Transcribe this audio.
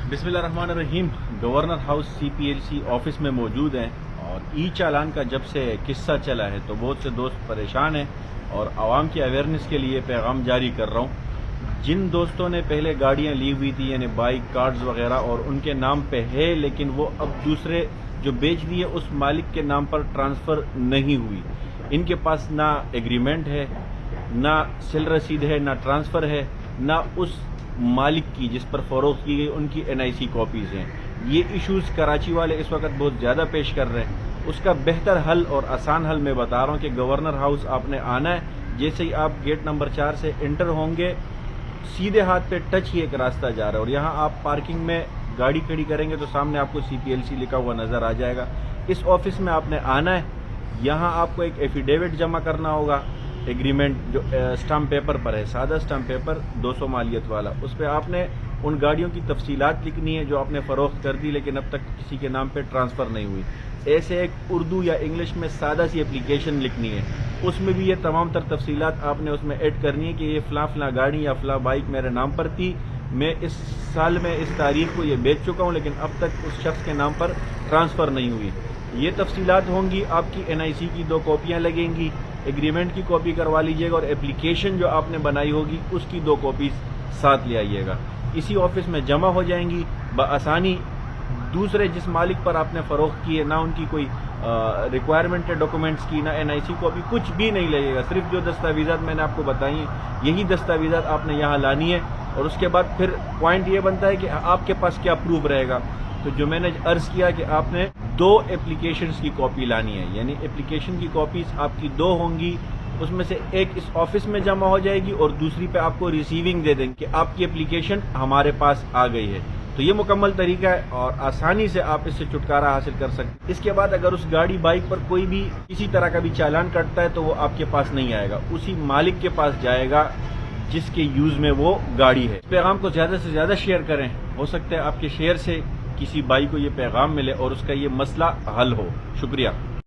बिस्मिल्लाहिर्रहमानिर्रहीम। Governor house CPLC office में मौजूद हैं और ई चालान का जब से किस्सा चला है तो बहुत से दोस्त परेशान हैं और आवाम की अवेयरनेस के लिए पैगाम जारी कर रहा हूँ। जिन दोस्तों ने पहले गाड़ियाँ ली हुई थी यानी बाइक, कार्ड्स वगैरह और उनके नाम पे है लेकिन वो अब दूसरे जो बेच दिए उस मालिक के नाम पर ट्रांसफ़र नहीं हुई, इनके पास ना एग्रीमेंट है, ना सेल रसीद है, ना ट्रांसफ़र है, ना उस मालिक की जिस पर फ़रोख्त की गई उनकी NIC कॉपीज़ हैं। ये इश्यूज़ कराची वाले इस वक्त बहुत ज़्यादा पेश कर रहे हैं। उसका बेहतर हल और आसान हल मैं बता रहा हूँ कि गवर्नर हाउस आपने आना है। जैसे ही आप गेट नंबर 4 से इंटर होंगे, सीधे हाथ पे टच ही एक रास्ता जा रहा है और यहाँ आप पार्किंग में गाड़ी खड़ी करेंगे तो सामने आपको CPLC लिखा हुआ नज़र आ जाएगा। इस ऑफिस में आपने आना है। यहाँ आपको एक एफिडेविट जमा करना होगा, एग्रीमेंट जो स्टाम्प पेपर पर है, सादा स्टाम्प पेपर 200 मालियत वाला। उस पर आपने उन गाड़ियों की तफसीलात लिखनी है जो आपने फ़रोख्त कर दी लेकिन अब तक किसी के नाम पे ट्रांसफ़र नहीं हुई। ऐसे एक उर्दू या इंग्लिश में सादा सी एप्लीकेशन लिखनी है, उसमें भी ये तमाम तर तफसीलात आपने उसमें ऐड करनी है कि ये फ़लाँ गाड़ी या फ़लाँ बाइक मेरे नाम पर थी, मैं इस साल में इस तारीख को ये बेच चुका हूँ लेकिन अब तक उस शख्स के नाम पर ट्रांसफ़र नहीं हुई। ये तफसीलात होंगी। आपकी NIC की 2 कॉपियाँ लगेंगी, एग्रीमेंट की कॉपी करवा लीजिएगा और एप्लीकेशन जो आपने बनाई होगी उसकी 2 कॉपीज साथ ले आइएगा। इसी ऑफिस में जमा हो जाएंगी बआसानी। दूसरे जिस मालिक पर आपने फ़रोख्त की है ना उनकी कोई रिक्वायरमेंट है डॉक्यूमेंट्स की, ना NIC कॉपी, कुछ भी नहीं लगेगा। सिर्फ जो दस्तावेज़ात मैंने आपको बताई हैं यही दस्तावेज़ात आपने यहाँ लानी है और उसके बाद फिर पॉइंट ये बनता है कि आपके पास क्या प्रूफ रहेगा। तो जो मैंने अर्ज़ किया कि आपने 2 एप्लीकेशंस की कॉपी लानी है, यानी एप्लीकेशन की कॉपीज आपकी 2 होंगी, उसमें से एक इस ऑफिस में जमा हो जाएगी और दूसरी पे आपको रिसीविंग दे देंगे कि आपकी एप्लीकेशन हमारे पास आ गई है। तो ये मुकम्मल तरीका है और आसानी से आप इससे छुटकारा हासिल कर सकते हैं। इसके बाद अगर उस गाड़ी बाइक पर कोई भी किसी तरह का भी चालान कटता है तो वो आपके पास नहीं आएगा, उसी मालिक के पास जाएगा जिसके यूज में वो गाड़ी है। इस पैगाम को ज़्यादा से ज़्यादा शेयर करें, हो सकता है आपके शेयर से किसी भाई को ये पैगाम मिले और उसका ये मसला हल हो। शुक्रिया।